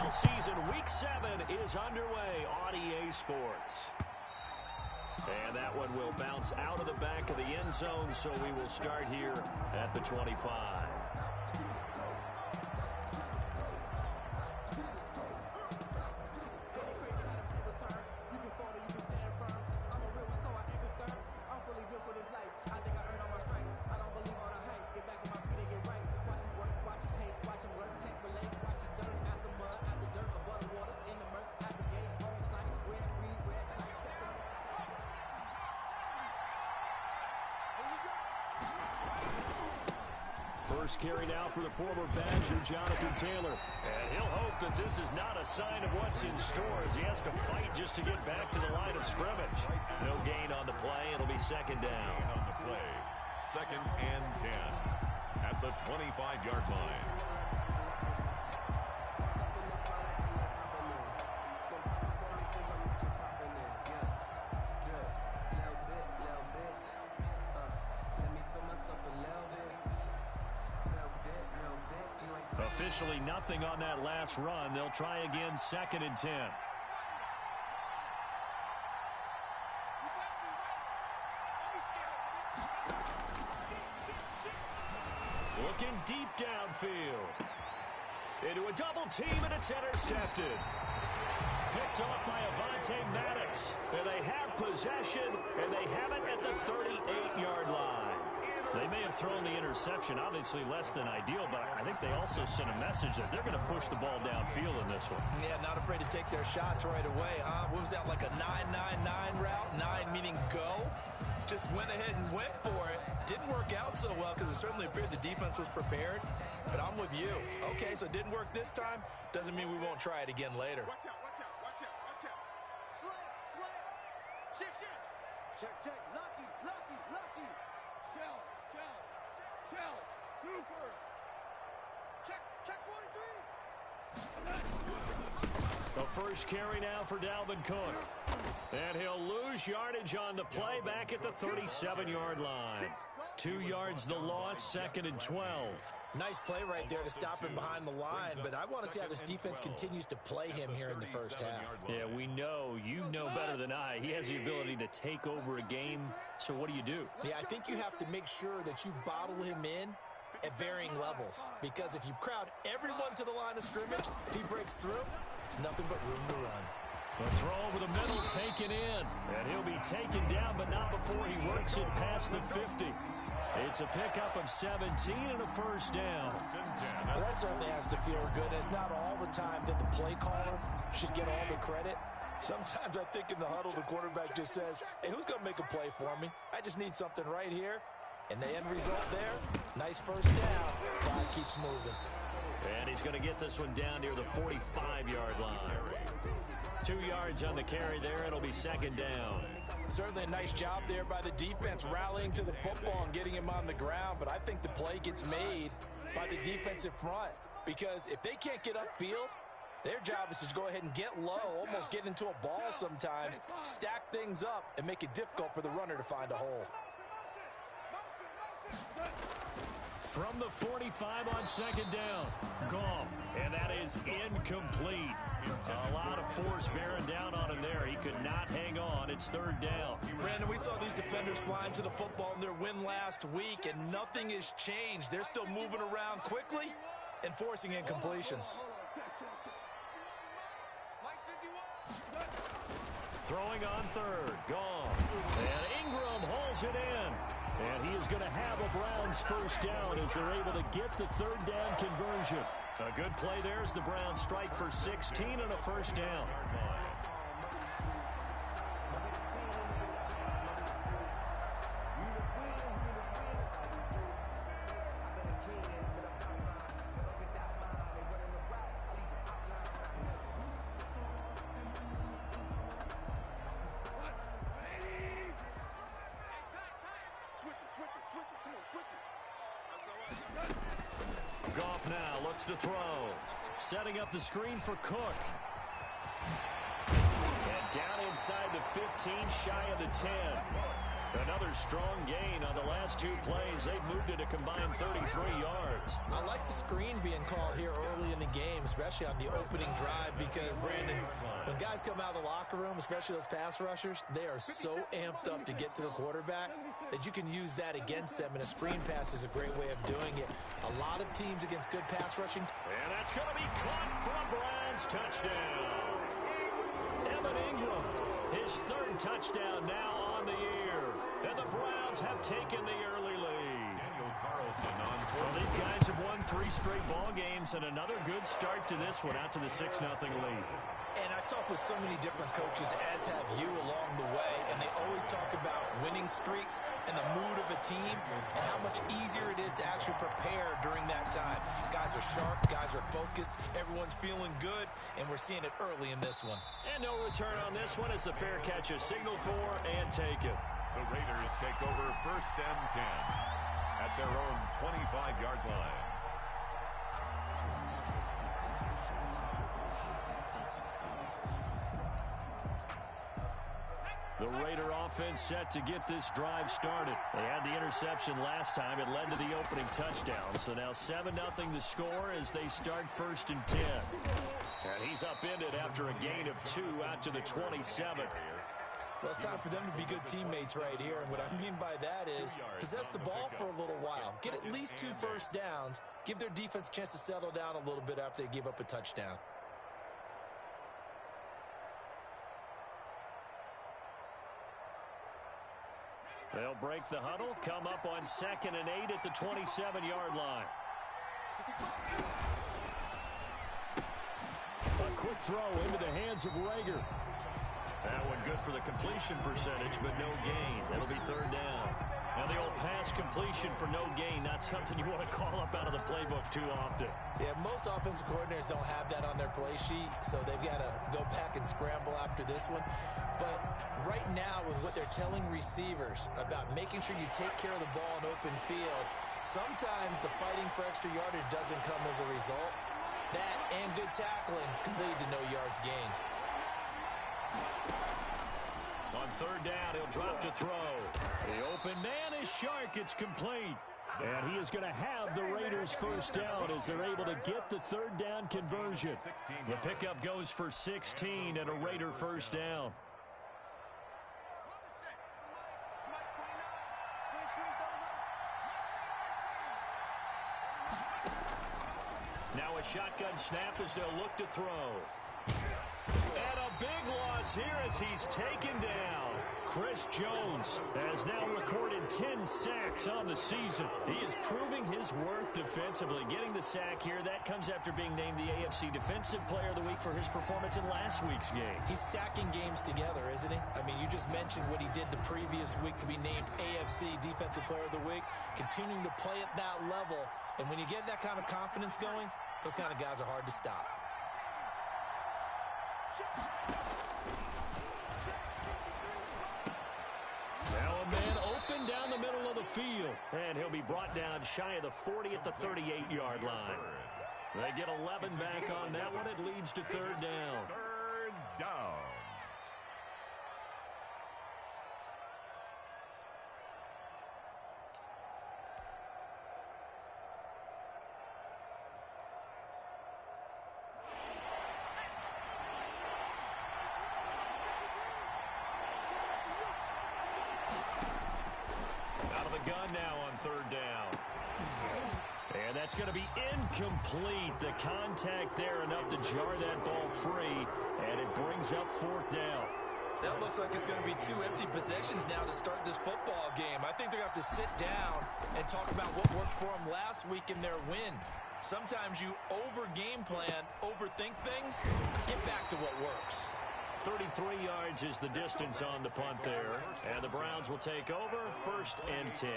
NFL season, Week 7 is underway on EA Sports. And that one will bounce out of the back of the end zone, so we will start here at the 25. First carry now for the former Badger, Jonathan Taylor. And he'll hope that this is not a sign of what's in store as he has to fight just to get back to the line of scrimmage. No gain on the play. It'll be second down. On the play, 2nd and 10 at the 25-yard line. Officially nothing on that last run. They'll try again, 2nd and 10. Looking deep downfield. Into a double team, and it's intercepted. Picked off by Avonte Maddox. And they have possession, and they have it at the 38-yard line. They may have thrown the interception, obviously less than ideal, but I think they also sent a message that they're going to push the ball downfield in this one. Yeah, not afraid to take their shots right away, huh? What was that, like a 9-9-9 route? 9 meaning go? Just went ahead and went for it. Didn't work out so well because it certainly appeared the defense was prepared, but I'm with you. Okay, so it didn't work this time. Doesn't mean we won't try it again later. Watch out, watch out, watch out, watch out. Slam, slam. Shift, shift. Check, check. Lucky, lucky, lucky. Shell, shell, shell. Super. Check, check 43. The first carry now for Dalvin Cook. And he'll lose yardage on the play back at the 37-yard line. 2 yards the loss, 2nd and 12. Nice play right there to stop him behind the line, but I want to see how this defense continues to play him here in the first half. Yeah, we know. You know better than I. He has the ability to take over a game, so what do you do? Yeah, I think you have to make sure that you bottle him in at varying levels, because if you crowd everyone to the line of scrimmage, if he breaks through, there's nothing but room to run. The throw over the middle taken in, and he'll be taken down, but not before he works it past the 50. It's a pickup of 17 and a first down. Well, that certainly has to feel good. It's not all the time that the play caller should get all the credit. Sometimes I think in the huddle, the quarterback just says, hey, who's going to make a play for me? I just need something right here. And the end result there, nice first down. Clock keeps moving. And he's going to get this one down near the 45-yard line. 2 yards on the carry there. It'll be second down. Certainly a nice job there by the defense rallying to the football and getting him on the ground. But I think the play gets made by the defensive front, because if they can't get upfield, their job is to go ahead and get low, almost get into a ball sometimes, stack things up, and make it difficult for the runner to find a hole. From the 45 on second down, Goff, and that is incomplete. A lot of force bearing down on him there. He could not hang on. It's third down. Brandon, we saw these defenders flying to the football in their win last week, and nothing has changed. They're still moving around quickly and forcing incompletions. Throwing on third, Goff. And Ingram holds it in. And he is going to have a Browns first down as they're able to get the third down conversion. A good play there as the Browns strike for 16 and a first down. Goff now looks to throw. Setting up the screen for Cook. And down inside the 15, shy of the 10. Another strong gain on the last two plays. They've moved it a combined 33 yards. I like screen being called here early in the game, especially on the opening drive, because, Brandon, when guys come out of the locker room, especially those pass rushers, they are so amped up to get to the quarterback that you can use that against them, and a screen pass is a great way of doing it. A lot of teams against good pass rushing. And that's going to be caught for a Browns touchdown. Evan Ingram, his third touchdown now on the year. And the Browns have taken the early lead. Well, these guys have won 3 straight ball games, and another good start to this one, out to the 6-0 lead. And I've talked with so many different coaches, as have you, along the way, and they always talk about winning streaks and the mood of a team and how much easier it is to actually prepare during that time. Guys are sharp, guys are focused, everyone's feeling good, and we're seeing it early in this one. And no return on this one as the fair catch is signaled for and taken. The Raiders take over 1st and 10 at their own 25-yard line. The Raider offense set to get this drive started. They had the interception last time. It led to the opening touchdown. So now 7-0 the score as they start 1st and 10. And he's upended after a gain of 2 out to the 27. Well, it's time for them to be good teammates right here. And what I mean by that is possess the ball for a little while. Get at least 2 first downs. Give their defense a chance to settle down a little bit after they give up a touchdown. They'll break the huddle, come up on 2nd and 8 at the 27-yard line. A quick throw into the hands of Rager. That one good for the completion percentage, but no gain. It'll be 3rd down. Now the old pass completion for no gain, not something you want to call up out of the playbook too often. Yeah, most offensive coordinators don't have that on their play sheet, so they've got to go back and scramble after this one. But right now, with what they're telling receivers about making sure you take care of the ball in open field, sometimes the fighting for extra yardage doesn't come as a result. That and good tackling can lead to no yards gained. On 3rd down, he'll drop to throw. The open man is Shark. It's complete. And he is going to have the Raiders' 1st down as they're able to get the 3rd down conversion. The pickup goes for 16 and a Raider 1st down. Now a shotgun snap as they'll look to throw. And a big loss here as he's taken down. Chris Jones has now recorded 10 sacks on the season. He is proving his worth defensively. Getting the sack here, that comes after being named the AFC Defensive Player of the Week for his performance in last week's game. He's stacking games together, isn't he? I mean, you just mentioned what he did the previous week to be named AFC Defensive Player of the Week. Continuing to play at that level. And when you get that kind of confidence going, those kind of guys are hard to stop. Now a man open down the middle of the field. And he'll be brought down shy of the 40 at the 38-yard line. They get 11 back on that one. It leads to 3rd down. 3rd down. Gun now on 3rd down. And that's going to be incomplete. The contact there enough to jar that ball free. And it brings up 4th down. That looks like it's going to be 2 empty possessions now to start this football game. I think they're going to have to sit down and talk about what worked for them last week in their win. Sometimes you over-game plan, overthink things. Get back to what works. 33 yards is the distance on the punt there. And the Browns will take over 1st and 10.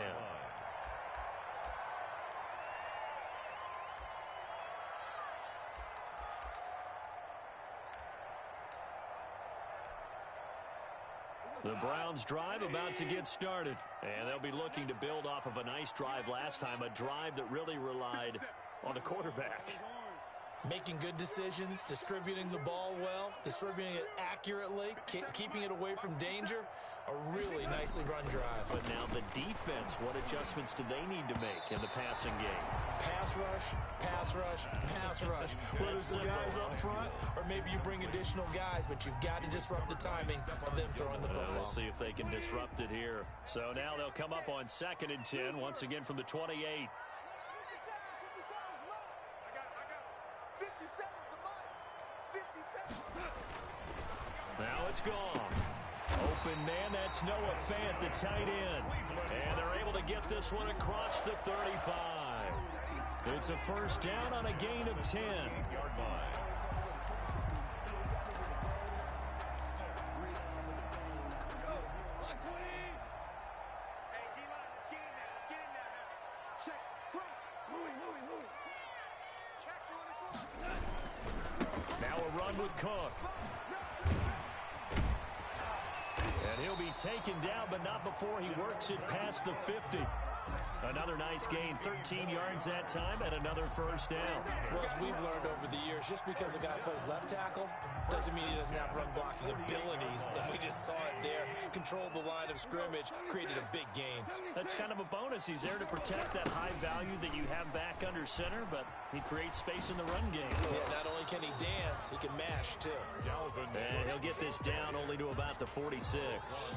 The Browns drive about to get started. And they'll be looking to build off of a nice drive last time. A drive that really relied on the quarterback. Making good decisions, distributing the ball well, distributing it accurately, keeping it away from danger. A really nicely run drive. But now the defense, what adjustments do they need to make in the passing game? Pass rush, pass rush, pass rush. Whether it's the guys up front or maybe you bring additional guys, but you've got to disrupt the timing of them throwing the football. We'll see if they can disrupt it here. So now they'll come up on 2nd and 10, once again from the 28. Now it's gone. Open man, that's Noah Fant, the tight end. And they're able to get this one across the 35. It's a first down on a gain of 10. Yard line. Now a run with Cook. And he'll be taken down, but not before he works it past the 50. Another nice gain, 13 yards that time, and another first down. Well, as we've learned over the years, just because a guy plays left tackle doesn't mean he doesn't have run blocking abilities. And we just saw it there. Controlled the line of scrimmage, created a big gain. That's kind of a bonus. He's there to protect that high value that you have back under center, but he creates space in the run game. Yeah, not only can he dance, he can mash, too. And he'll get this down only to about the 46.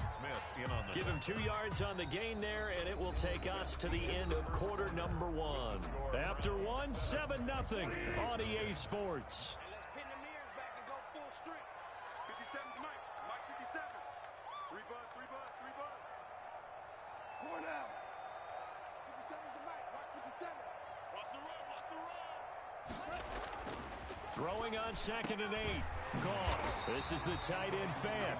Give him 2 yards on the gain there, and it will take us to the end of quarter number 1. After 1, 7-0 on EA Sports. Throwing on 2nd and 8. Gone. This is the tight end Fant.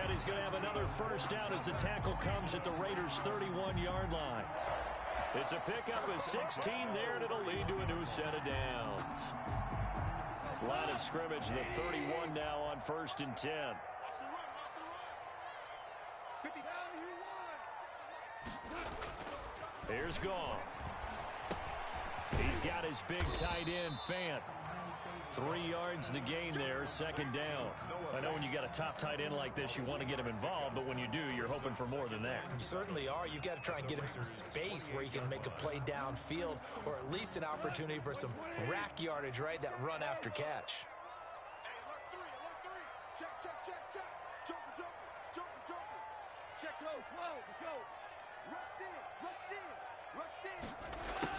And he's going to have another first down as the tackle comes at the Raiders' 31-yard line. It's a pickup of 16 there, and it'll lead to a new set of downs. Line of scrimmage, the 31 now on 1st and 10. Here's Gone. He's got his big tight end, Fant. 3 yards the gain there, 2nd down. I know when you got a top tight end like this, you want to get him involved, but when you do, you're hoping for more than that. You certainly are. You've got to try and get him some space where he can make a play downfield, or at least an opportunity for some rack yardage, right? That run after catch.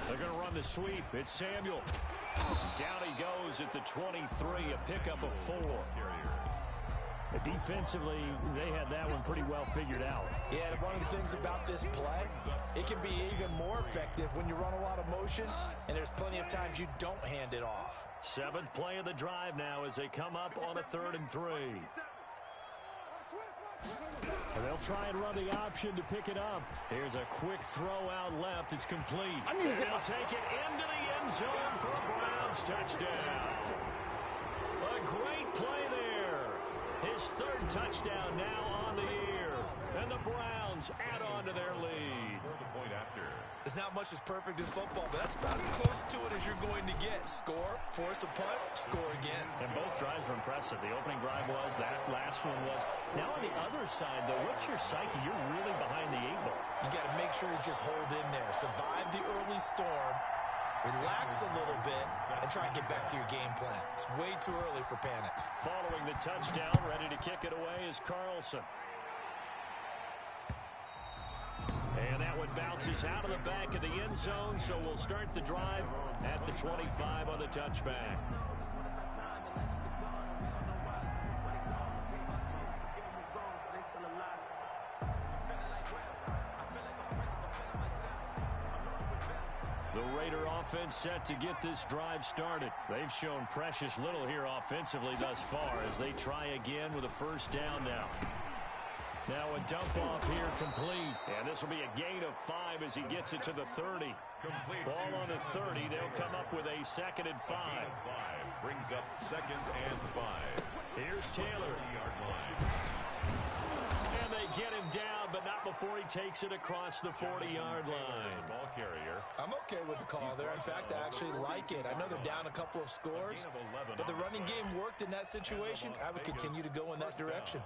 They're going to run the sweep. It's Samuel. Down he goes at the 23, a pickup of 4. Defensively, they had that one pretty well figured out. Yeah, and one of the things about this play, it can be even more effective when you run a lot of motion, and there's plenty of times you don't hand it off. 7th play of the drive now as they come up on a 3rd and 3. And they'll try and run the option to pick it up. Here's a quick throw out left. It's complete. And they'll take it into the end zone for a Browns touchdown. A great play there. His 3rd touchdown now on the year. And the Browns add on to their lead. There's not much that's perfect in football, but that's about as close to it as you're going to get. Score, force a punt, score again. And both drives were impressive. The opening drive was, that last one was. Now on the other side, though, what's your psyche? You're really behind the 8 ball. You got to make sure you just hold in there. Survive the early storm, relax a little bit, and try and get back to your game plan. It's way too early for panic. Following the touchdown, ready to kick it away is Carlson. And that one bounces out of the back of the end zone, so we'll start the drive at the 25 on the touchback. The Raider offense set to get this drive started. They've shown precious little here offensively thus far as they try again with a first down now. Now a dump off here complete. And this will be a gain of 5 as he gets it to the 30. Ball on the 30. They'll come up with a 2nd and 5. Brings up 2nd and 5. Here's Taylor. And they get him down, but not before he takes it across the 40-yard line. Ball carrier. I'm okay with the call there. In fact, I actually like it. I know they're down a couple of scores, but the running game worked in that situation. I would continue to go in that direction.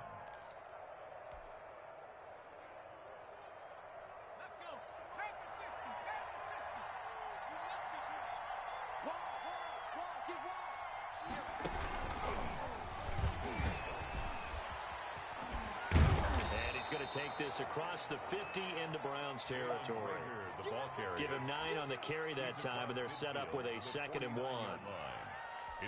Going to take this across the 50 into Browns territory. Give him 9 on the carry that time, and they're set up with a 2nd and 1.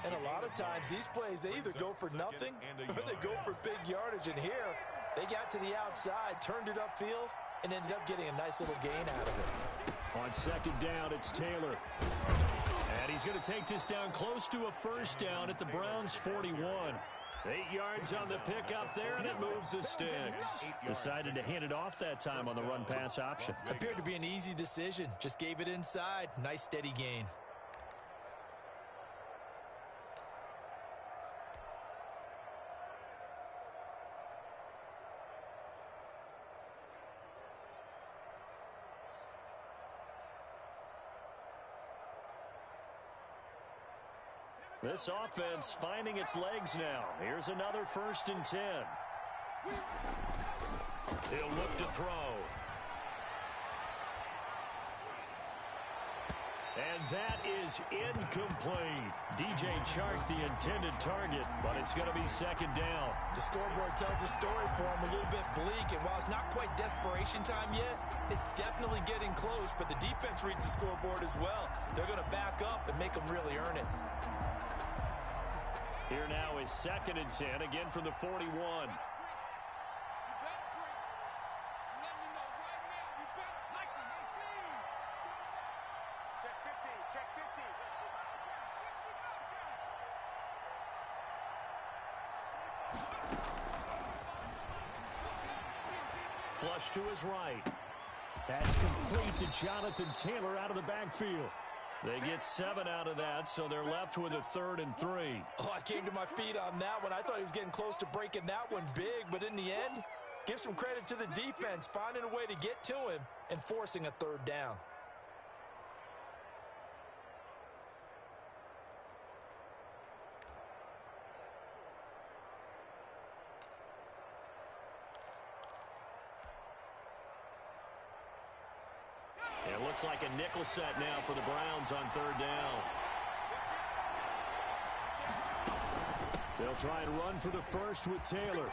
And a lot of times these plays, they either go for nothing or they go for big yardage. And here, they got to the outside, turned it upfield, and ended up getting a nice little gain out of it. On 2nd down, it's Taylor. And he's going to take this down close to a 1st down at the Browns' 41. 8 yards on the pickup there, and it moves the sticks. Decided to hand it off that time on the run-pass option. Appeared to be an easy decision. Just gave it inside. Nice, steady gain. This offense finding its legs now. Here's another 1st and 10. He'll look to throw. And that is incomplete. DJ Chark, the intended target, but it's going to be 2nd down. The scoreboard tells the story for him a little bit bleak, and while it's not quite desperation time yet, it's definitely getting close, but the defense reads the scoreboard as well. They're going to back up and make them really earn it. Here now is 2nd and 10, again from the 41. Check 50. Flush to his right. That's complete to Jonathan Taylor out of the backfield. They get 7 out of that, so they're left with a 3rd and 3. Oh, I came to my feet on that one. I thought he was getting close to breaking that one big, but in the end, give some credit to the defense, finding a way to get to him and forcing a 3rd down. It looks like a nickel set now for the Browns on 3rd down. They'll try and run for the 1st with Taylor.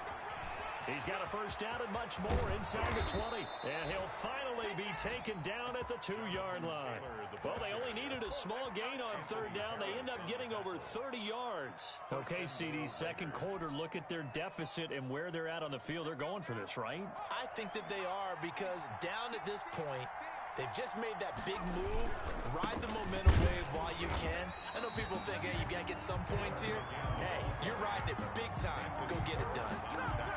He's got a 1st down and much more inside the 20. And he'll finally be taken down at the 2-yard line. Well, they only needed a small gain on 3rd down. They end up getting over 30 yards. Okay, CD, 2nd quarter, look at their deficit and where they're at on the field. They're going for this, right? I think that they are, because down at this point, they've just made that big move. Ride the momentum wave while you can. I know people think, hey, you got to get some points here. Hey, you're riding it big time. Go get it done.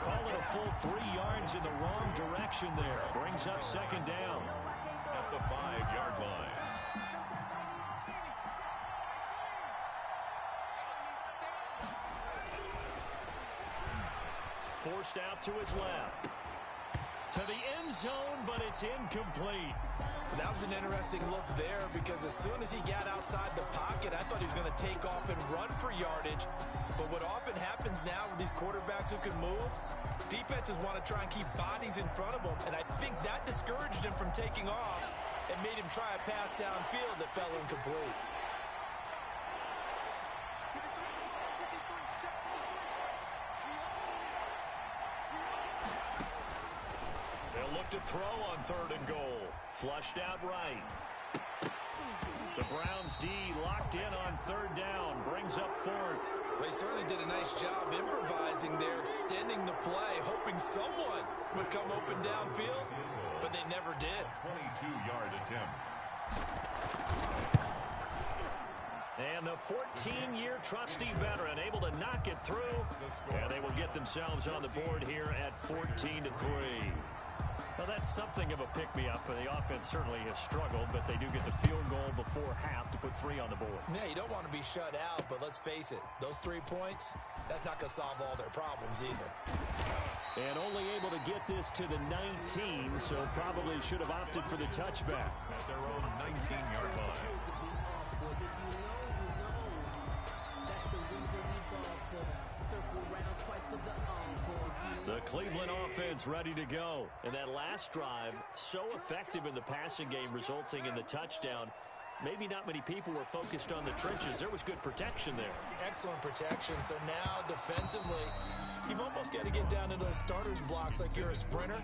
Call it a full 3 yards in the wrong direction there. Brings up 2nd down. At the 5-yard line. Forced out to his left. To the end zone, but it's incomplete. That was an interesting look there, because as soon as he got outside the pocket, I thought he was going to take off and run for yardage. But what often happens now with these quarterbacks who can move, defenses want to try and keep bodies in front of them, and I think that discouraged him from taking off and made him try a pass downfield that fell incomplete. They'll look to throw on 3rd and goal. Flushed out right. The Browns D locked in on 3rd down. Brings up 4th. They certainly did a nice job improvising there, extending the play, hoping someone would come open downfield, but they never did. 22-yard attempt. And the 14-year trusty veteran able to knock it through. And they will get themselves on the board here at 14-3. Well, that's something of a pick-me-up. The offense certainly has struggled, but they do get the field goal before half to put 3 on the board. Yeah, you don't want to be shut out, but let's face it, those 3 points, that's not going to solve all their problems either. And only able to get this to the 19, so probably should have opted for the touchback. At their own 19-yard line. The Cleveland offense ready to go. And that last drive, so effective in the passing game, resulting in the touchdown. Maybe not many people were focused on the trenches. There was good protection there. Excellent protection. So now defensively, you've almost got to get down to those starters blocks like you're a sprinter.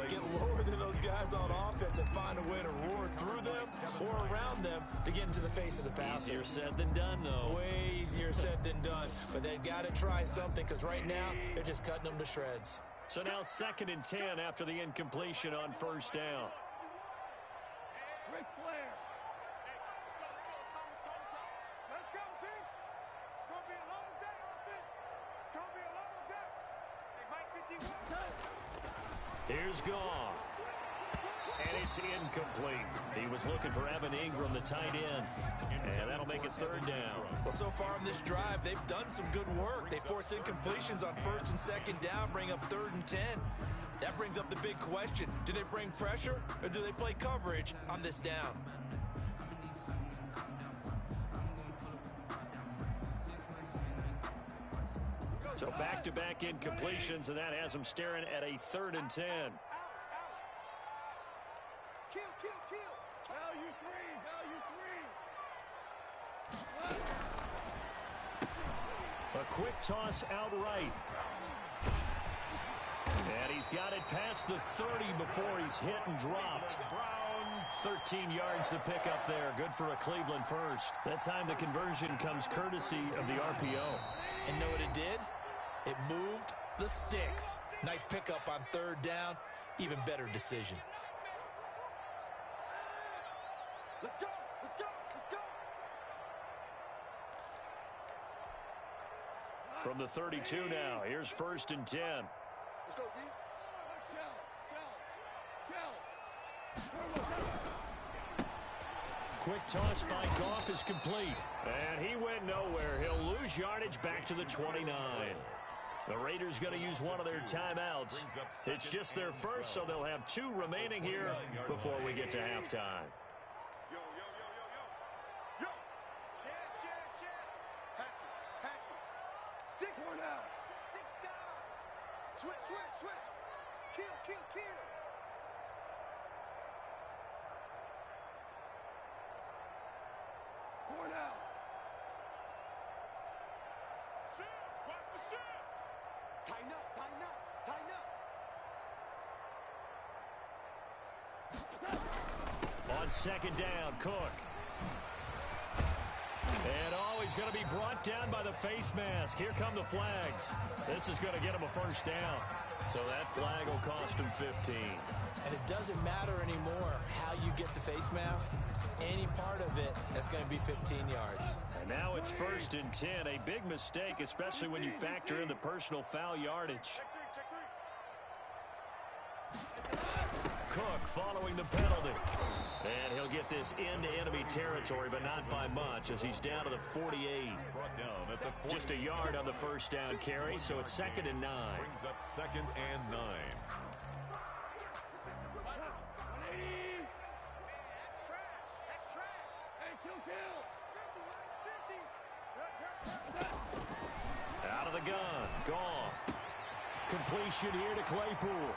Get lower than those guys on offense and find a way to roar through them or around them to get into the face of the passer. Easier said than done, though. Way easier said than done. But they've got to try something because right now they're just cutting them to shreds. So now 2nd and 10 after the incompletion on 1st down. Ric Flair. Let's go, D. It's going to be a long day, offense. It's going to be a long day. Hey, Mike 51. Here's Goff. And it's incomplete. He was looking for Evan Ingram, the tight end. And that'll make it 3rd down. Well, so far on this drive, they've done some good work. They force incompletions on 1st and 2nd down, bring up 3rd and 10. That brings up the big question. Do they bring pressure or do they play coverage on this down? So back-to-back incompletions, and that has them staring at a 3rd and 10. Kill. Value three. A quick toss outright. And he's got it past the 30 before he's hit and dropped. Browns, 13 yards to pick up there. Good for a Cleveland first. That time the conversion comes courtesy of the RPO. And know what it did? It moved the sticks. Nice pickup on 3rd down. Even better decision. Let's go. From the 32 now, here's 1st and 10. Let's go, D. Quick toss by Goff is complete. And he went nowhere. He'll lose yardage back to the 29. The Raiders going to use one of their timeouts. It's just their first, so they'll have 2 remaining here before we get to halftime. Yo. Patrick. Stick one out. Stick down. Switch. Kill. One out. Shift. Watch the shift. Tighten up. On 2nd down, Cook. And he's going to be brought down by the face mask. Here come the flags. This is going to get him a 1st down. So that flag will cost him 15. And it doesn't matter anymore how you get the face mask. Any part of it, that's going to be 15 yards. And now it's 1st and 10. A big mistake, especially when you factor in the personal foul yardage. Cook following the penalty. And he'll get this into enemy territory, but not by much, as he's down to the 48. Just a yard on the 1st down carry, so it's 2nd and 9. Brings up 2nd and 9. Out of the gun. Goff. Completion here to Claypool.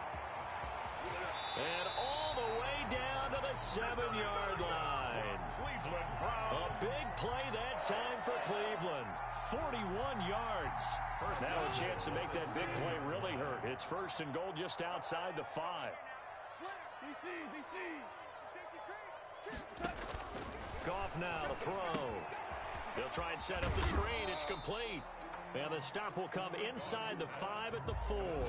And all the way down to the 7-yard line. Cleveland Browns. A big play that time for Cleveland. 41 yards. Now a chance to make that big play really hurt. It's 1st and goal just outside the 5. Goff now to throw. He'll try and set up the screen. It's complete. And the stop will come inside the 5 at the 4.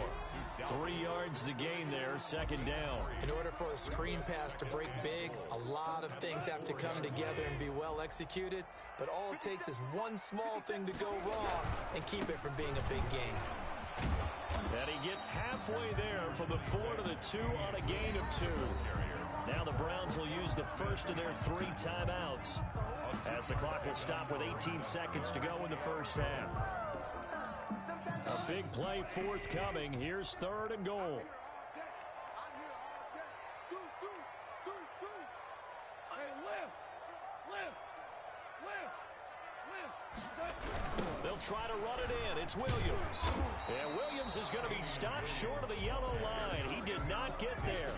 3 yards the gain there, 2nd down. In order for a screen pass to break big, a lot of things have to come together and be well executed. But all it takes is one small thing to go wrong and keep it from being a big game. And he gets halfway there from the 4 to the 2 on a gain of 2. Now the Browns will use the first of their 3 timeouts, as the clock will stop with 18 seconds to go in the 1st half. A big play forthcoming. Here's 3rd and goal. I'm here all day. Deuce. Hey, lift. They'll try to run it in. It's Williams. And Williams is going to be stopped short of the yellow line. He did not get there.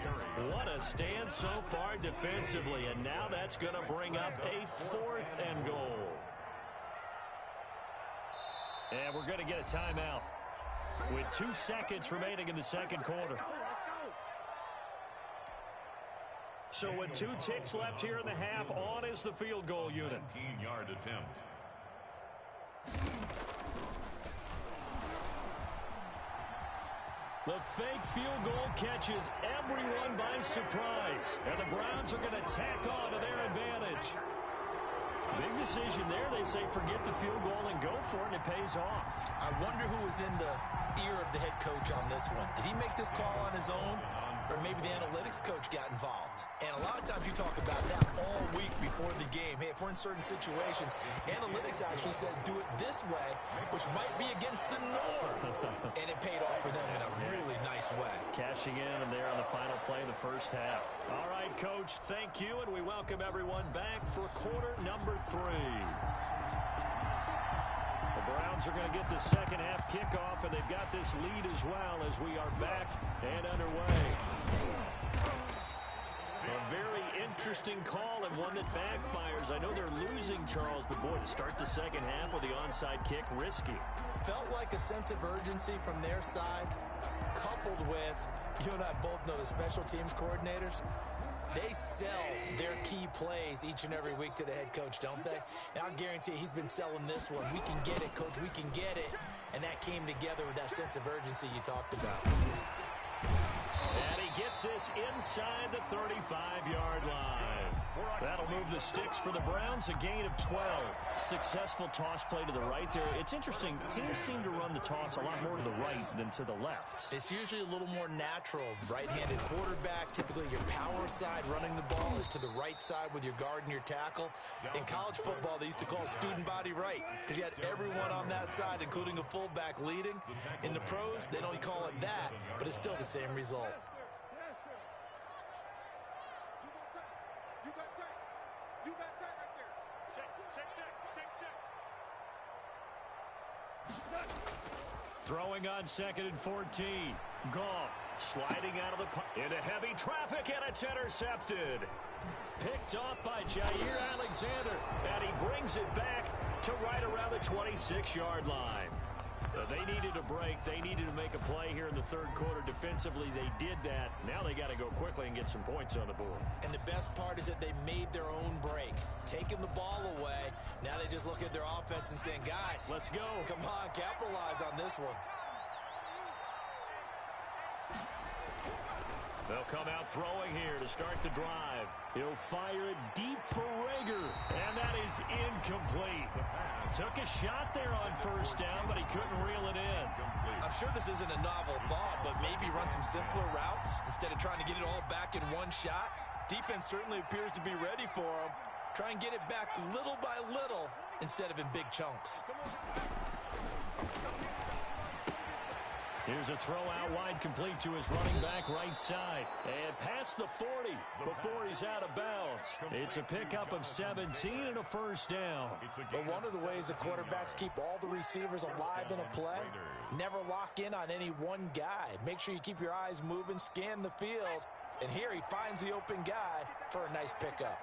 What a stand so far defensively. And now that's going to bring up a 4th and goal. And we're going to get a timeout with 2 seconds remaining in the second quarter. So with 2 ticks left here in the half, on is the field goal unit. 19-yard attempt. The fake field goal catches everyone by surprise. And the Browns are going to tack on to their advantage. Big decision there. They say forget the field goal and go for it, and it pays off. I wonder who was in the ear of the head coach on this one. Did he make this call on his own? Or maybe the analytics coach got involved. And a lot of times you talk about that all week before the game. Hey, if we're in certain situations, analytics actually says do it this way, which might be against the norm. And it paid off for them in a really nice way. Cashing in and there on the final play of the first half. All right, Coach, thank you, and we welcome everyone back for quarter number 3. The Browns are going to get the second half kickoff, and they've got this lead as well as we are back and underway. A very interesting call and one that backfires. I know they're losing, Charles, but boy, to start the second half with the onside kick, risky. Felt like a sense of urgency from their side, coupled with, you and I both know the special teams coordinators. They sell their key plays each and every week to the head coach, don't they? And I'll guarantee he's been selling this one. We can get it, Coach. We can get it. And that came together with that sense of urgency you talked about. And he gets this inside the 35-yard line. That'll move the sticks for the Browns, a gain of 12. Successful toss play to the right there. It's interesting. Teams seem to run the toss a lot more to the right than to the left. It's usually a little more natural. Right-handed quarterback, typically your power side running the ball is to the right side with your guard and your tackle. In college football, they used to call it student body right because you had everyone on that side, including a fullback leading. In the pros, they don't call it that, but it's still the same result. You got tight right there. Check. Throwing on 2nd and 14. Goff sliding out of the into heavy traffic, and it's intercepted. Picked off by Jair Alexander, and he brings it back to right around the 26-yard line. They needed a break. They needed to make a play here in the third quarter. Defensively, they did that. Now they got to go quickly and get some points on the board. And the best part is that they made their own break. Taking the ball away. Now they just look at their offense and saying, guys, let's go. Come on, capitalize on this one. They'll come out throwing here to start the drive. He'll fire it deep for Rager, and that is incomplete. Took a shot there on first down, but he couldn't reel it in. I'm sure this isn't a novel thought, but maybe run some simpler routes instead of trying to get it all back in one shot. Defense certainly appears to be ready for him. Try and get it back little by little instead of in big chunks. Here's a throw out wide, complete to his running back right side. And past the 40 before he's out of bounds. It's a pickup of 17 and a first down. But one of the ways the quarterbacks keep all the receivers alive in a play, never lock in on any one guy. Make sure you keep your eyes moving, scan the field. And here he finds the open guy for a nice pickup.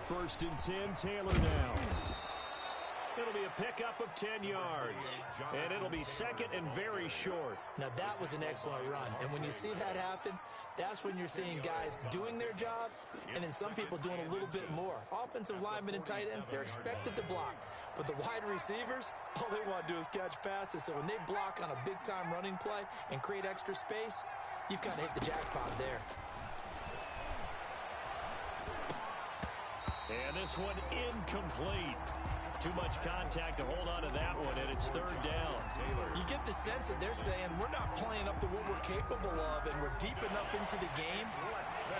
First and 10, Taylor now. It'll be a pickup of 10 yards. And it'll be second and very short. Now that was an excellent run. And when you see that happen, that's when you're seeing guys doing their job and then some people doing a little bit more. Offensive linemen and tight ends, they're expected to block. But the wide receivers, all they want to do is catch passes. So when they block on a big-time running play and create extra space, you've kind of hit the jackpot there. And this one incomplete. Too much contact to hold on to that one, and it's third down. You get the sense that they're saying we're not playing up to what we're capable of, and we're deep enough into the game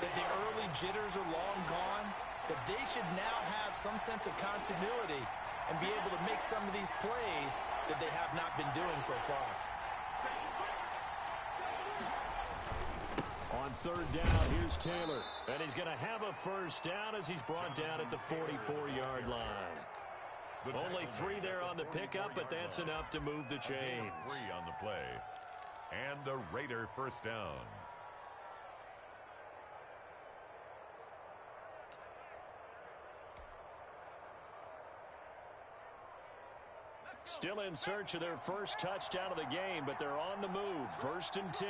that the early jitters are long gone, that they should now have some sense of continuity and be able to make some of these plays that they have not been doing so far. On third down, here's Taylor. And he's going to have a first down as he's brought down at the 44-yard line. Only 3 there on the pickup, but that's enough to move the chains. 3 on the play. And a Raider first down. Still in search of their first touchdown of the game, but they're on the move. 1st and 10.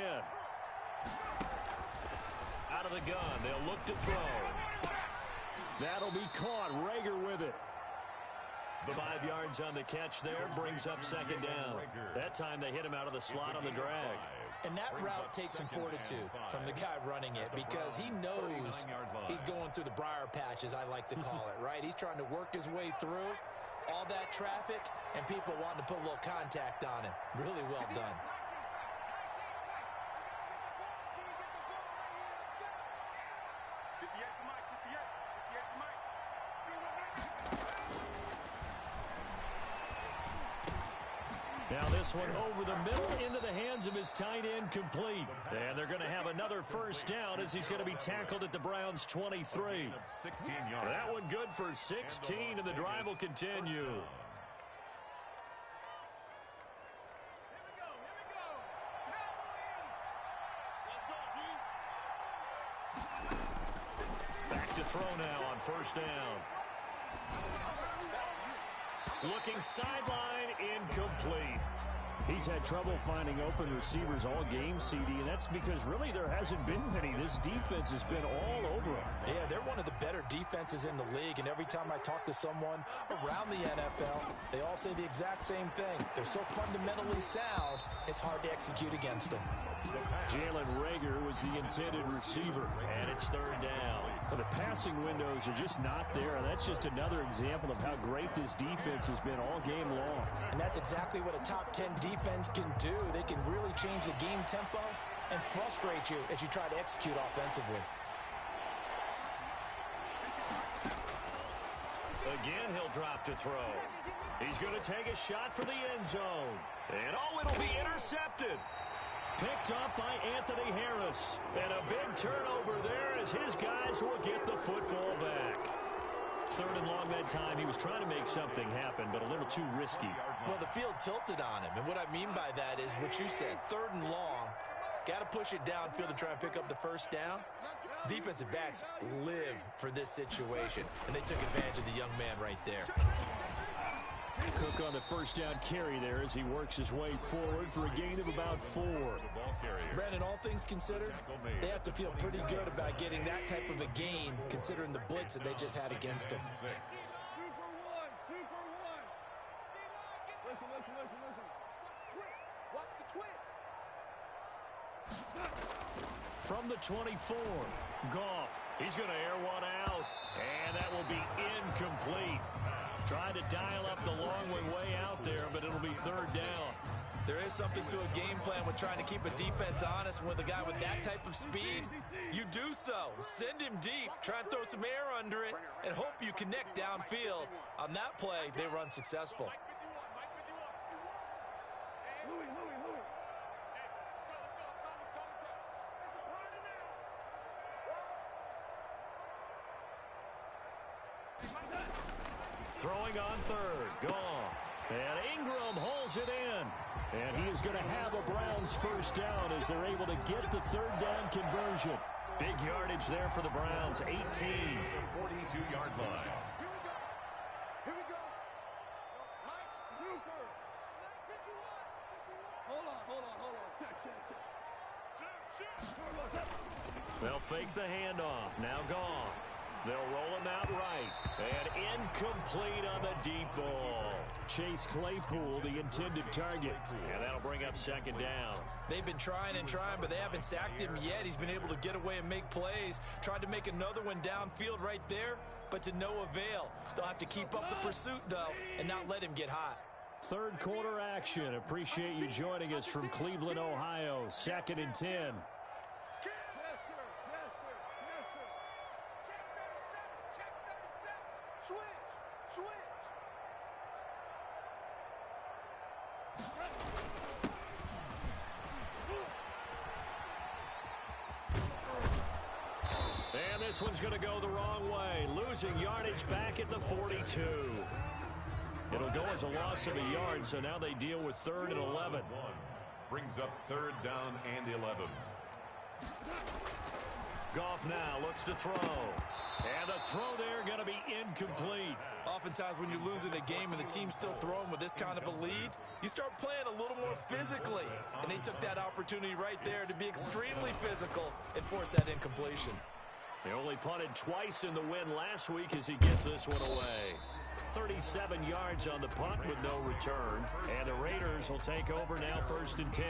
Out of the gun, they'll look to throw. That'll be caught. Rager with it. 5 yards on the catch there, brings up 2nd down. That time they hit him out of the slot on the drag. And that route takes some fortitude from the guy running it, because he knows he's going through the briar patch, as I like to call it, right? He's trying to work his way through all that traffic and people wanting to put a little contact on him. Really well done. Now this one over the middle into the hands of his tight end, complete. And they're going to have another first down as he's going to be tackled at the Browns' 23. That one good for 16, and the drive will continue. Back to throw now on first down. Looking sideline, incomplete. He's had trouble finding open receivers all game, CD, and that's because really there hasn't been many. This defense has been all over him. Yeah, they're one of the better defenses in the league, and every time I talk to someone around the NFL, they all say the exact same thing. They're so fundamentally sound, it's hard to execute against them. Jalen Rager was the intended receiver, and it's 3rd down. Well, the passing windows are just not there. That's just another example of how great this defense has been all game long. And that's exactly what a top 10 defense can do. They can really change the game tempo and frustrate you as you try to execute offensively. Again, he'll drop to throw. He's going to take a shot for the end zone. And it'll be intercepted. Picked up by Anthony Harris. And a big turnover there as his guys will get the football back. 3rd and long that time. He was trying to make something happen, but a little too risky. Well, the field tilted on him. And what I mean by that is what you said. 3rd and long. Got to push it downfield to try and pick up the first down. Defensive backs live for this situation. And they took advantage of the young man right there. Cook on the first down carry there as he works his way forward for a gain of about 4. Brandon, all things considered, they have to feel pretty good about getting that type of a gain considering the blitz that they just had against them. Super one. Listen. Watch the twits. From the 24, Goff. He's going to air one out, and that will be incomplete. Tried to dial up the long one way out there, but it'll be 3rd down. There is something to a game plan with trying to keep a defense honest. With a guy with that type of speed, you do so. Send him deep, try and throw some air under it, and hope you connect downfield. On that play, they were unsuccessful. Throwing on 3rd, Goff. And Ingram hauls it in. And he is going to have a Browns first down as they're able to get the 3rd down conversion. Big yardage there for the Browns, 18. 42-yard line. Here we go. Mike, super. Hold on. Check. They'll fake the handoff. Now Goff. They'll roll him out right. And incomplete on the deep ball. Chase Claypool, the intended target. And that'll bring up 2nd down. They've been trying, but they haven't sacked him yet. He's been able to get away and make plays. Tried to make another one downfield right there, but to no avail. They'll have to keep up the pursuit, though, and not let him get hot. 3rd quarter action. Appreciate you joining us from Cleveland, Ohio. 2nd and 10. Switch. This one's going to go the wrong way. Losing yardage back at the 42. It'll go as a loss of a yard, so now they deal with 3rd and 11. Brings up 3rd down and 11. Goff now looks to throw. And the throw there going to be incomplete. Oftentimes when you're losing a game and the team's still throwing with this kind of a lead, you start playing a little more physically. And they took that opportunity right there to be extremely physical and force that incompletion. They only punted twice in the win last week as he gets this one away. 37 yards on the punt with no return. And the Raiders will take over now 1st and 10.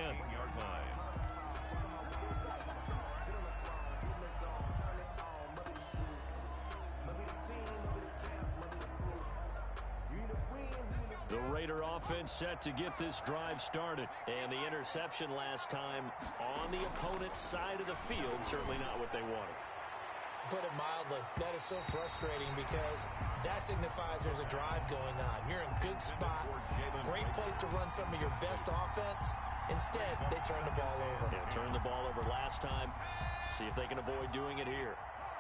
The Raider offense set to get this drive started. And the interception last time on the opponent's side of the field, certainly not what they wanted. Put it mildly, that is so frustrating because that signifies there's a drive going on. You're in a good spot, great place to run some of your best offense. Instead, they turn the ball over. Yeah, turned the ball over last time. See if they can avoid doing it here.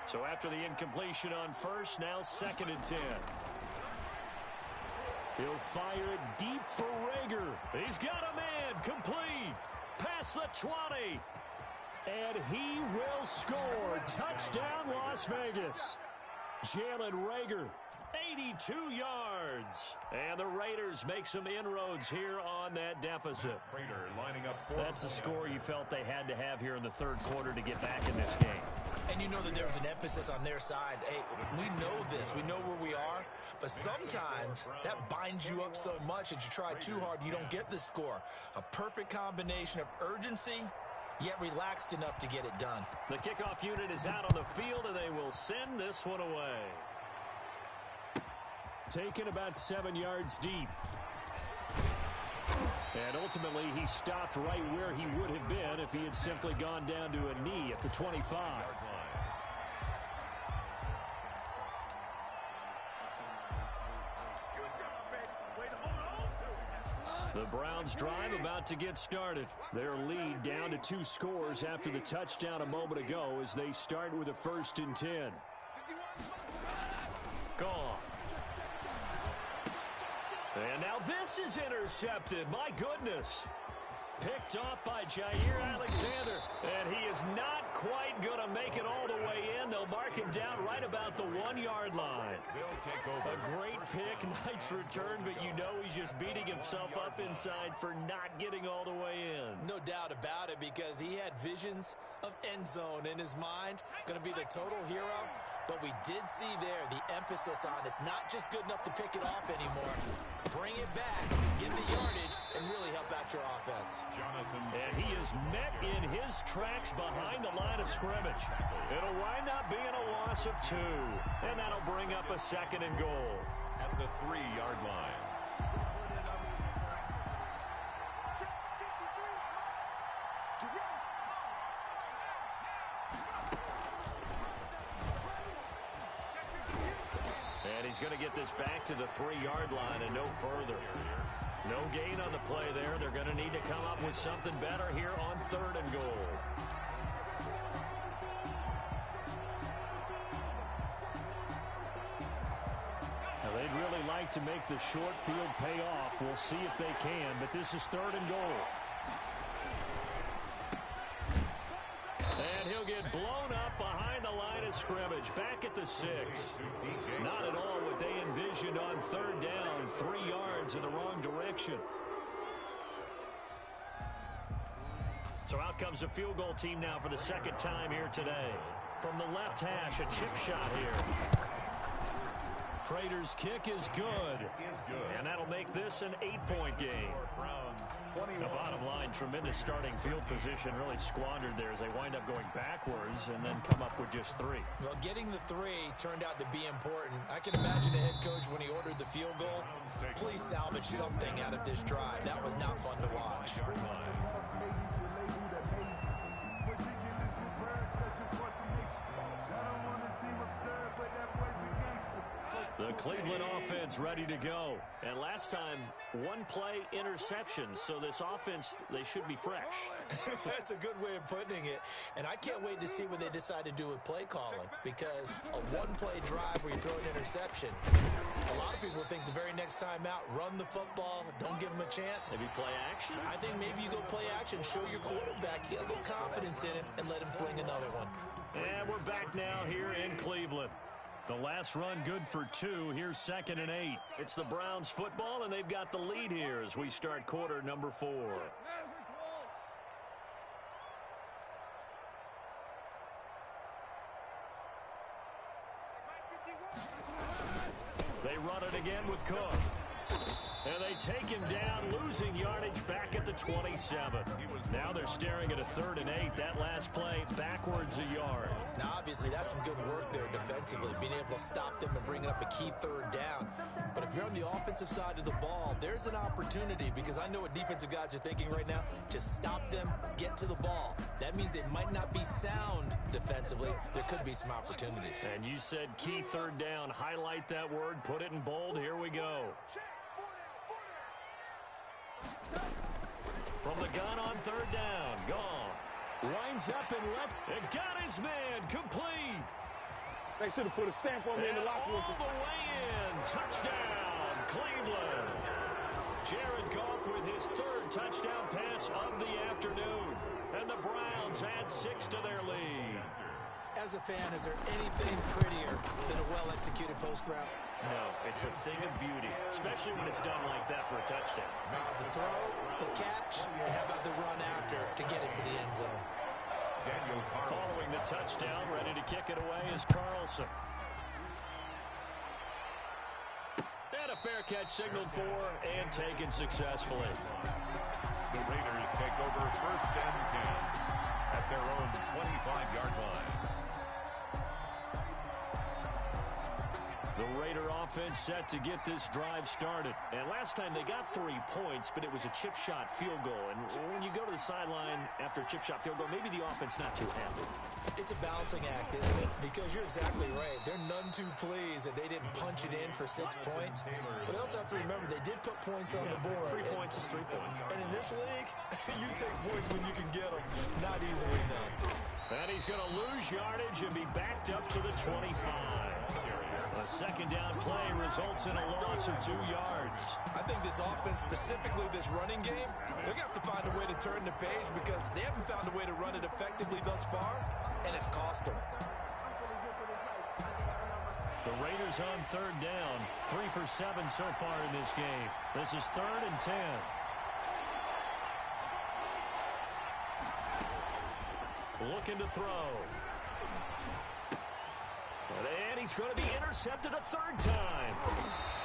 So after the incompletion on 1st, now 2nd and 10. He'll fire it deep for Rager. He's got a man complete. Past the 20. And he will score. Touchdown, Las Vegas. Jalen Rager, 82 yards. And the Raiders make some inroads here on that deficit. Raider lining up. That's a score you felt they had to have here in the 3rd quarter to get back in this game. And you know that there was an emphasis on their side. Hey, we know this. We know where we are. But sometimes that binds you up so much that you try too hard, you don't get the score. A perfect combination of urgency, yet relaxed enough to get it done. The kickoff unit is out on the field, and they will send this one away. Taken about 7 yards deep. And ultimately, he stopped right where he would have been if he had simply gone down to a knee at the 25. The Browns drive about to get started. Their lead down to 2 scores after the touchdown a moment ago as they start with a 1st and 10. Gone. And now this is intercepted. My goodness. Picked off by Jair Alexander. And he is not quite going to make it all the way in. They'll mark him down right about the 1-yard line. A great pick, nice return, but you know he's just beating himself up inside for not getting all the way in. No doubt about it, because he had visions of end zone in his mind. Going to be the total hero. But we did see there the emphasis on it's not just good enough to pick it off anymore. Bring it back, get the yardage, and really help out your offense. And he is met in his tracks behind the line of scrimmage. It'll wind up being a loss of 2. And that'll bring up a 2nd and goal. At the 3-yard line. And he's going to get this back to the 3-yard line and no further. No gain on the play there. They're going to need to come up with something better here on 3rd and goal. Now, they'd really like to make the short field pay off. We'll see if they can, but this is 3rd and goal. And he'll get blown up behind the line of scrimmage. Back at the 6. Not at all what they envisioned on 3rd down. 3 yards in the wrong direction. So out comes the field goal team now for the 2nd time here today. From the left hash, a chip shot here. Prater's kick is good. And that'll make this an 8-point game. The bottom line, tremendous starting field position, really squandered there as they wind up going backwards and then come up with just 3. Well, getting the 3 turned out to be important. I can imagine the head coach when he ordered the field goal. Please salvage something out of this drive. That was not fun to watch. The Cleveland offense ready to go. And last time, one play interception. So this offense, they should be fresh. That's a good way of putting it. And I can't wait to see what they decide to do with play calling. Because a one-play drive where you throw an interception, a lot of people think the very next time out, run the football, don't give them a chance. Maybe play action? I think maybe you go play action, show your quarterback, get a little confidence in him, and let him fling another one. And we're back now here in Cleveland. The last run good for 2. Here's 2nd and 8. It's the Browns football, and they've got the lead here as we start quarter number 4. They run it again with Cook. And they take him down, losing yardage back at the 27. Now they're staring at a 3rd and 8. That last play backwards a yard. Now, obviously, that's some good work there defensively, being able to stop them and bringing up a key 3rd down. But if you're on the offensive side of the ball, there's an opportunity, because I know what defensive guys are thinking right now. Just stop them, get to the ball. That means they might not be sound defensively. There could be some opportunities. And you said key 3rd down. Highlight that word, put it in bold. Here we go. From the gun on 3rd down, Goff winds up and got his man complete. They should have put a stamp on me in the locker room. All the way in, touchdown, Cleveland. Jared Goff with his 3rd touchdown pass of the afternoon. And the Browns add 6 to their lead. As a fan, is there anything prettier than a well-executed post route? No, it's a thing of beauty, especially when it's done like that for a touchdown. The throw, the catch, and how about the run after to get it to the end zone? Following the touchdown, ready to kick it away is Carlson. And a fair catch signaled for and taken successfully. The Raiders take over 1st and 10 at their own 25-yard line. The Raider offense set to get this drive started. And last time they got 3 points, but it was a chip shot field goal. And when you go to the sideline after a chip shot field goal, maybe the offense not too happy. It's a balancing act, isn't it? Because you're exactly right. They're none too pleased that they didn't punch it in for 6 points. But they also have to remember they did put points on the board. 3 points is 3 points. And in this league, you take points when you can get them. Not easily done. And he's going to lose yardage and be backed up to the 25. A 2nd down play results in a loss of 2 yards. I think this offense, specifically this running game, they're going to have to find a way to turn the page because they haven't found a way to run it effectively thus far, and it's cost them. The Raiders on 3rd down. 3 for 7 so far in this game. This is 3rd and 10. Looking to throw. And he's going to be intercepted a 3rd time.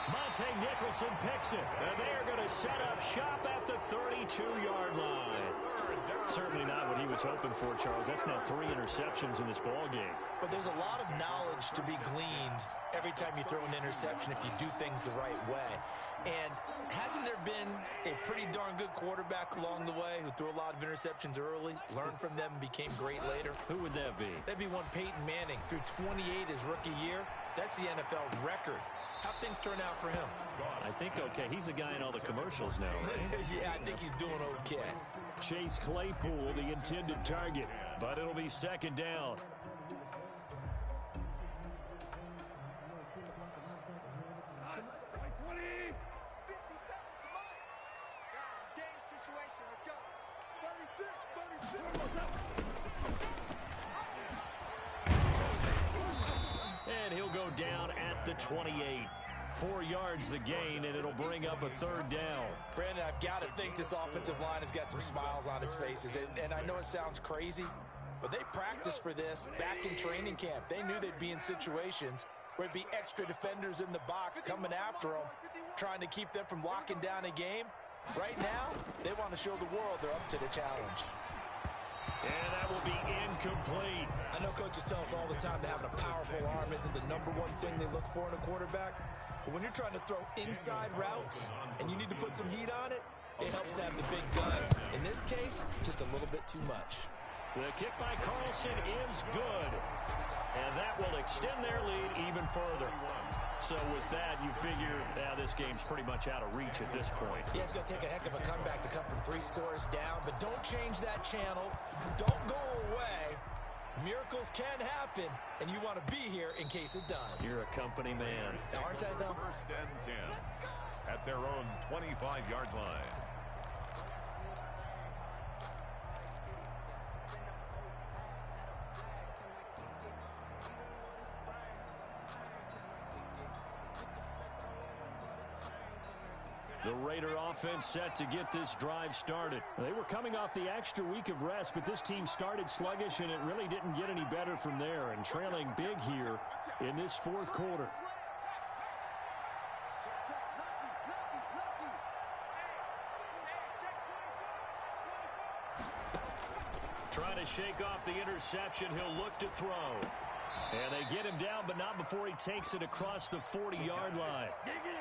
Monte Nicholson picks it. And they're going to set up shop at the 32-yard line. Certainly not what he was hoping for, Charles. That's now 3 interceptions in this ball game. But there's a lot of knowledge to be gleaned every time you throw an interception if you do things the right way. And hasn't there been a pretty darn good quarterback along the way who threw a lot of interceptions early, learned from them, and became great later? Who would that be? That'd be one Peyton Manning. Threw 28 his rookie year. That's the NFL record. How'd things turn out for him? I think okay. He's a guy in all the commercials now, right? Yeah, I think he's doing okay. Chase Claypool, the intended target, but it'll be 2nd down. And he'll go down at the 28. 4 yards the gain, and it'll bring up a 3rd down. Brandon, I've got to think this offensive line has got some smiles on its faces. And I know it sounds crazy, but they practiced for this back in training camp. They knew they'd be in situations where it'd be extra defenders in the box coming after them, trying to keep them from locking down a game. Right now, they want to show the world they're up to the challenge. And that will be incomplete. I know coaches tell us all the time that having a powerful arm isn't the #1 thing they look for in a quarterback. But when you're trying to throw inside routes and you need to put some heat on it, it helps have the big gun. In this case, just a little bit too much. The kick by Carlson is good. And that will extend their lead even further. So with that, you figure this game's pretty much out of reach at this point. Yeah, it's going to take a heck of a comeback to come from 3 scores down, but don't change that channel. Don't go away. Miracles can happen, and you want to be here in case it does. You're a company man. Aren't I, though? First and 10 at their own 25-yard line. The Raider offense set to get this drive started. They were coming off the extra week of rest, but this team started sluggish, and it really didn't get any better from there, and trailing big here in this fourth quarter. Trying to shake off the interception. He'll look to throw. And they get him down, but not before he takes it across the 40-yard line.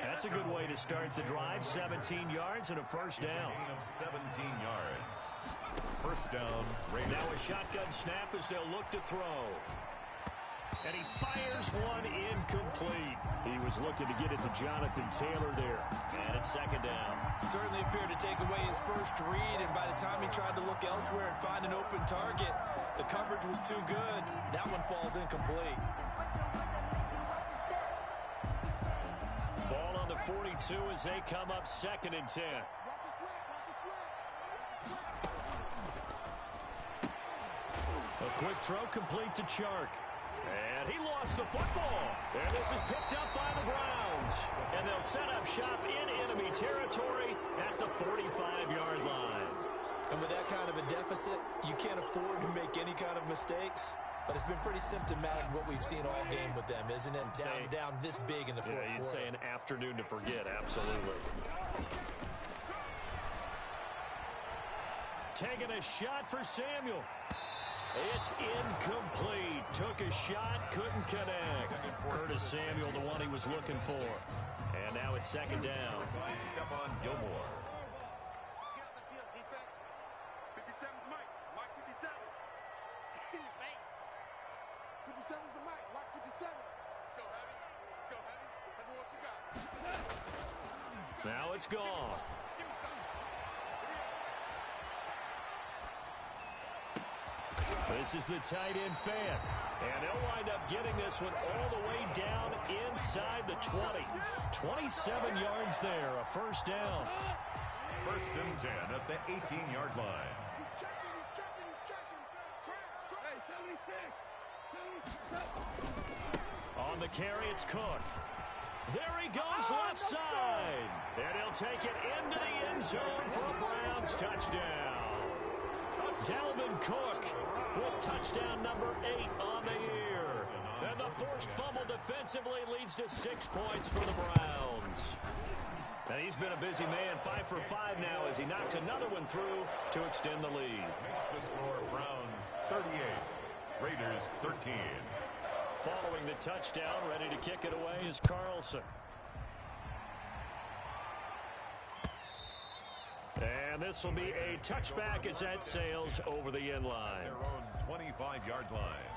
That's a good way to start the drive. 17 yards and a first down. Gain of 17 yards. First down, Raiders. Now a shotgun snap as they'll look to throw. And he fires one incomplete. He was looking to get it to Jonathan Taylor there. And it's second down. Certainly appeared to take away his first read, and by the time he tried to look elsewhere and find an open target, the coverage was too good. That one falls incomplete. Ball on the 42 as they come up second and 10. A quick throw complete to Chark. And he lost the football. And this is picked up by the Browns. And they'll set up shop in enemy territory at the 45-yard line. And with that kind of a deficit, you can't afford to make any kind of mistakes. But it's been pretty symptomatic of what we've seen all game with them, isn't it? Down this big in the fourth quarter. You'd say an afternoon to forget, absolutely. Taking a shot for Samuel. It's incomplete. Took a shot, couldn't connect. Curtis Samuel, the one he was looking for. And now it's second down. Stephon Gilmore. Get the field, defense. 57's Mike. Mike 57. In your face. 57's the Mike. Mike 57. Let's go, Heavy. Let's go, Heavy. Let me what you got. Now it's gone. Give me something. This is the tight end fan. And they'll wind up getting this one all the way down inside the 20. 27 yards there, a first down. First and 10 at the 18-yard line. He's checking. Hey, 76. On the carry, it's Cook. There he goes left side. And he'll take it into the end zone for a Browns touchdown. Dalvin Cook with touchdown number 8 on the year. And the forced fumble defensively leads to 6 points for the Browns. And he's been a busy man, 5 for 5 now as he knocks another one through to extend the lead. Makes the score Browns 38, Raiders 13. Following the touchdown, ready to kick it away is Carlson. And this will be a touchback as that sails over the end line. Their own 25-yard line.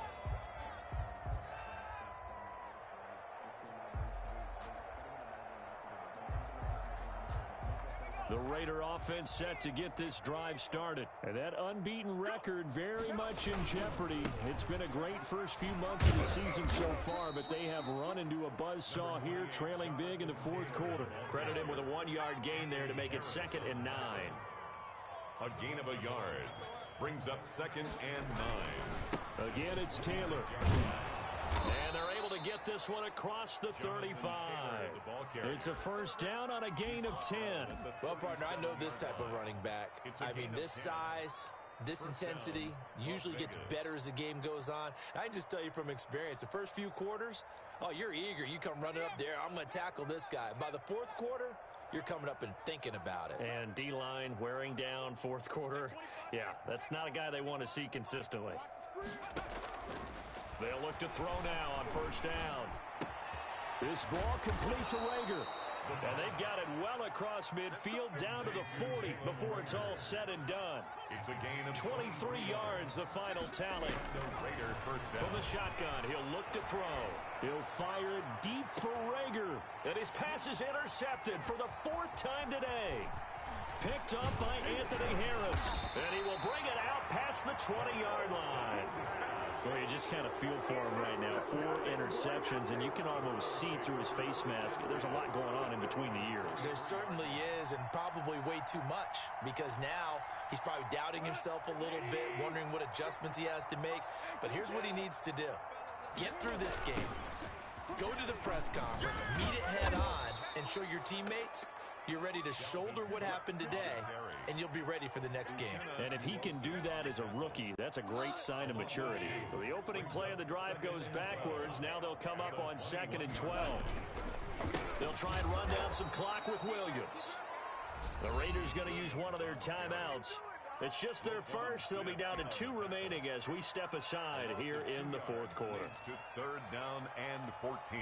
The Raider offense set to get this drive started. And that unbeaten record very much in jeopardy. It's been a great first few months of the season so far, but they have run into a buzzsaw here, trailing big in the fourth quarter. Credit him with a 1-yard gain there to make it 2nd and 9. A gain of a yard brings up 2nd and 9. Again, it's Taylor. And they're able to get this one across the 35. It's a first down on a gain of 10. Well, partner, I know this type of running back. I mean, this size, this intensity usually gets better as the game goes on. I can just tell you from experience, the first few quarters, oh, you're eager. You come running up there, I'm going to tackle this guy. By the fourth quarter, you're coming up and thinking about it. And D-line wearing down fourth quarter. Yeah, that's not a guy they want to see consistently. They'll look to throw now on first down. This ball complete to Rager. And they've got it well across midfield down to the 40 before it's all said and done. It's a gain of 23 yards, the final tally. From the shotgun, he'll look to throw. He'll fire it deep for Rager. And his pass is intercepted for the 4th time today. Picked up by Anthony Harris. And he will bring it out past the 20-yard line. Well, you just kind of feel for him right now. 4 interceptions, and you can almost see through his face mask. There's a lot going on in between the ears. There certainly is, and probably way too much, because now he's probably doubting himself a little bit, wondering what adjustments he has to make. But here's what he needs to do. Get through this game. Go to the press conference, meet it head on, and show your teammates you're ready to shoulder what happened today, and you'll be ready for the next game. And if he can do that as a rookie, that's a great sign of maturity. So the opening play of the drive goes backwards. Now they'll come up on 2nd and 12. They'll try and run down some clock with Williams. The Raiders going to use one of their timeouts. It's just their first. They'll be down to 2 remaining as we step aside here in the 4th quarter. To 3rd down and 14.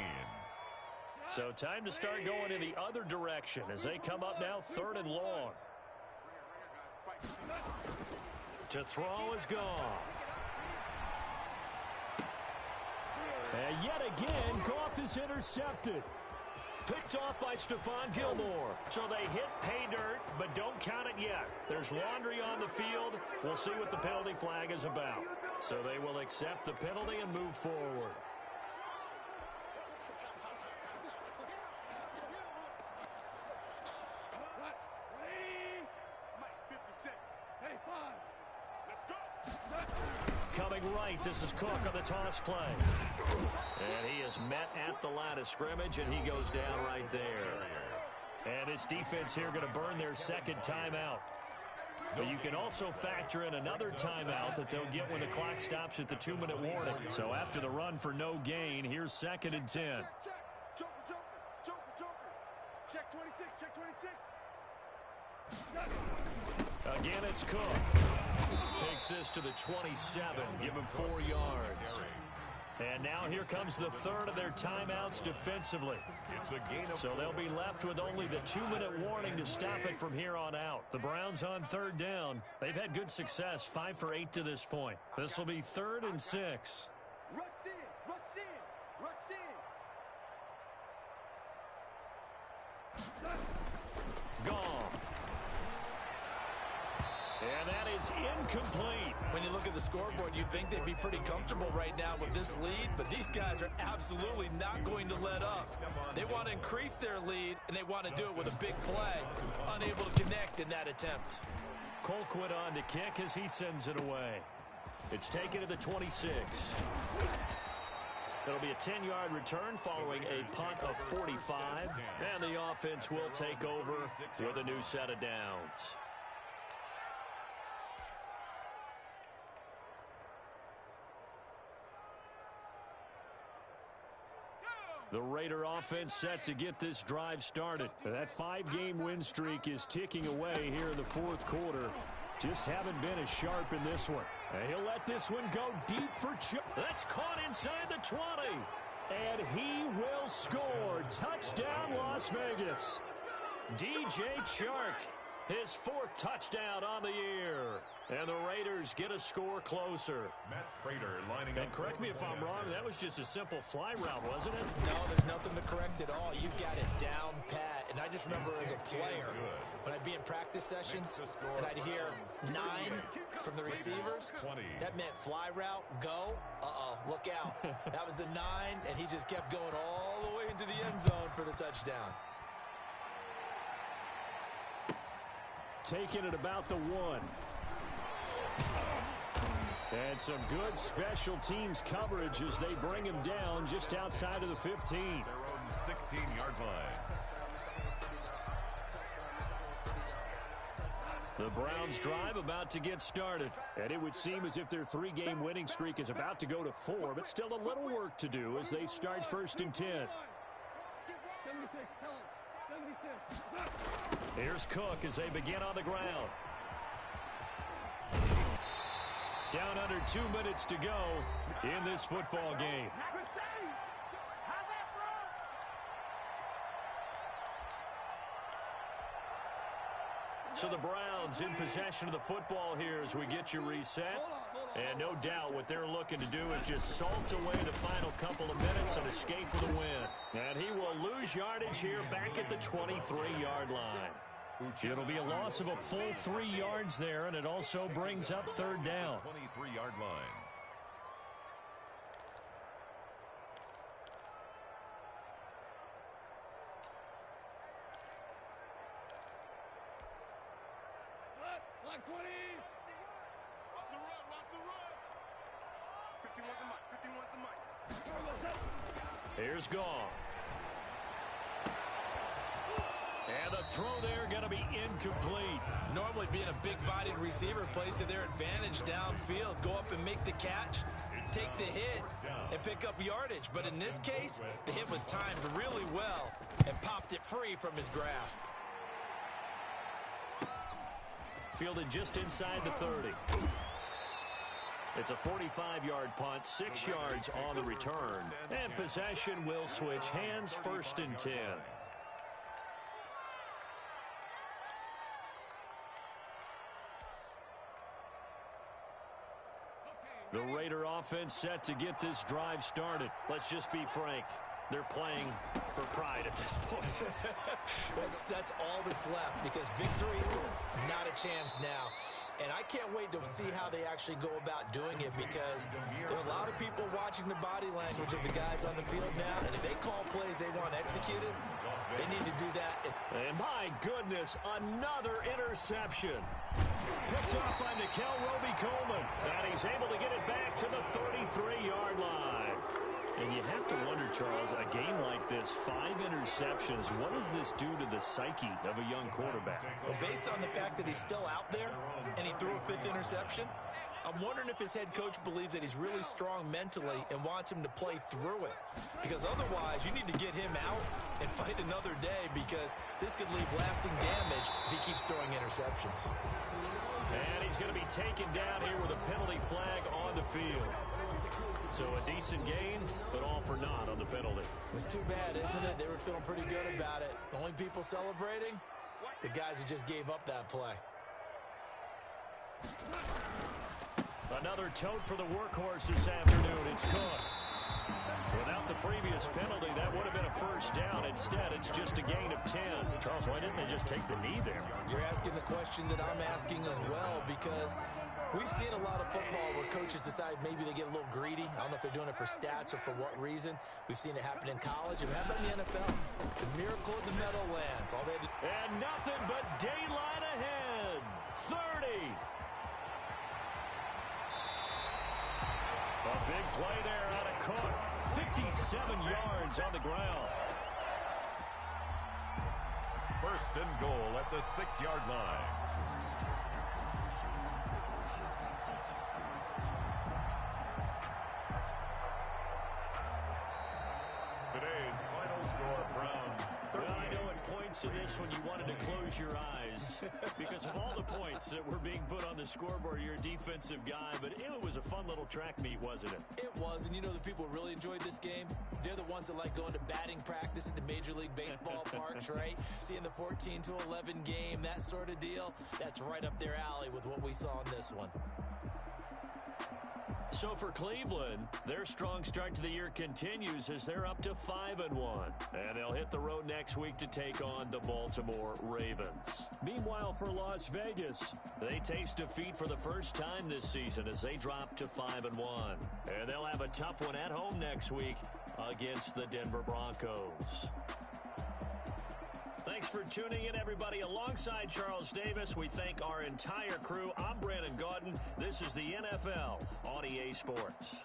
So time to start going in the other direction as they come up now 3rd and long. To throw is gone. And yet again, Goff is intercepted. Picked off by Stephon Gilmore. So they hit pay dirt, but don't count it yet. There's laundry on the field. We'll see what the penalty flag is about. So they will accept the penalty and move forward. Coming right, this is Cook on the toss play. And he is met at the line of scrimmage, and he goes down right there. And his defense here going to burn their 2nd timeout. But you can also factor in another timeout that they'll get when the clock stops at the 2-minute warning. So after the run for no gain, here's 2nd and 10. Check 26, check 26. Again, it's Cook. Takes this to the 27. Give him 4 yards. And now here comes the 3rd of their timeouts defensively. So they'll be left with only the 2-minute warning to stop it from here on out. The Browns on 3rd down. They've had good success, 5 for 8 to this point. This will be 3rd and 6. Rush in, rush in, rush in. Gone. And that is incomplete. When you look at the scoreboard, you'd think they'd be pretty comfortable right now with this lead, but these guys are absolutely not going to let up. They want to increase their lead, and they want to do it with a big play. Unable to connect in that attempt. Colquitt on to kick as he sends it away. It's taken to the 26. It'll be a 10-yard return following a punt of 45. And the offense will take over with a new set of downs. The Raider offense set to get this drive started. That 5-game win streak is ticking away here in the 4th quarter. Just haven't been as sharp in this one. And he'll let this one go deep for Chuck. That's caught inside the 20. And he will score. Touchdown, Las Vegas. DJ Chark, his 4th touchdown on the year. And the Raiders get a score closer. Matt Prater lining up. And correct me if I'm wrong, that was just a simple fly route, wasn't it? No, there's nothing to correct at all. You've got it down pat. And I just remember as a player, when I'd be in practice sessions, and I'd hear 9 from the receivers, that meant fly route, go, look out. That was the 9, and he just kept going all the way into the end zone for the touchdown. Taking it about the 1. And some good special teams coverage as they bring him down just outside of the 15. Their own 16-yard line. The Browns drive about to get started. And it would seem as if their 3-game winning streak is about to go to 4, but still a little work to do as they start 1st and 10. Here's Cook as they begin on the ground. Down under 2 minutes to go in this football game. So the Browns in possession of the football here as we get you reset. And no doubt what they're looking to do is just salt away the final couple of minutes and escape with a win. And he will lose yardage here back at the 23-yard line. It'll be a loss of a full 3 yards there, and it also brings up third down. 23-yard line. Block 20. Watch the run, watch the run. 51's the mic, 51's the mic. Here's Gong. And the throw there going to be incomplete. Normally being a big-bodied receiver plays to their advantage downfield. Go up and make the catch, take the hit, and pick up yardage. But in this case, the hit was timed really well and popped it free from his grasp. Fielded just inside the 30. It's a 45-yard punt, 6 yards on the return. And possession will switch hands, 1st and 10. The Raider offense set to get this drive started. Let's just be frank. They're playing for pride at this point. That's all that's left, because victory, not a chance now. And I can't wait to see how they actually go about doing it, because there are a lot of people watching the body language of the guys on the field now, and if they call plays they want executed, they need to do that. And my goodness, another interception. Picked off by Nikel Roby-Coleman, and he's able to get it back to the 33-yard line. And you have to wonder, Charles, a game like this, 5 interceptions, what does this do to the psyche of a young quarterback? Well, based on the fact that he's still out there and he threw a 5th interception, I'm wondering if his head coach believes that he's really strong mentally and wants him to play through it. Because otherwise, you need to get him out and fight another day, because this could leave lasting damage if he keeps throwing interceptions. And he's going to be taken down here with a penalty flag on the field. So a decent gain, but all for naught on the penalty. It's too bad, isn't it? They were feeling pretty good about it. The only people celebrating, the guys who just gave up that play. Another tote for the workhorse this afternoon. It's Cook. Without the previous penalty, that would have been a 1st down. Instead, it's just a gain of 10. Charles, why didn't they just take the knee there? You're asking the question that I'm asking as well, because we've seen a lot of football where coaches decide maybe they get a little greedy. I don't know if they're doing it for stats or for what reason. We've seen it happen in college. And how about in the NFL? The miracle of the Meadowlands. All they had to... And nothing but daylight ahead. 30. A big play there out of Cook. 57 yards on the ground. 1st and goal at the 6-yard line. Today's final score, Browns 38. Well, I know at points in this one you wanted to close your eyes because of all the points that were being put on the scoreboard. You're a defensive guy, but it was a fun little track meet, wasn't it? It was, and you know the people who really enjoyed this game? They're the ones that like going to batting practice at the Major League Baseball parks, right? Seeing the 14-11 game, that sort of deal, that's right up their alley with what we saw in this one. So for Cleveland, their strong start to the year continues as they're up to 5-1. And they'll hit the road next week to take on the Baltimore Ravens. Meanwhile, for Las Vegas, they taste defeat for the first time this season as they drop to 5-1. And they'll have a tough one at home next week against the Denver Broncos. Thanks for tuning in, everybody. Alongside Charles Davis, we thank our entire crew. I'm Brandon Gaudin. This is the NFL on EA Sports.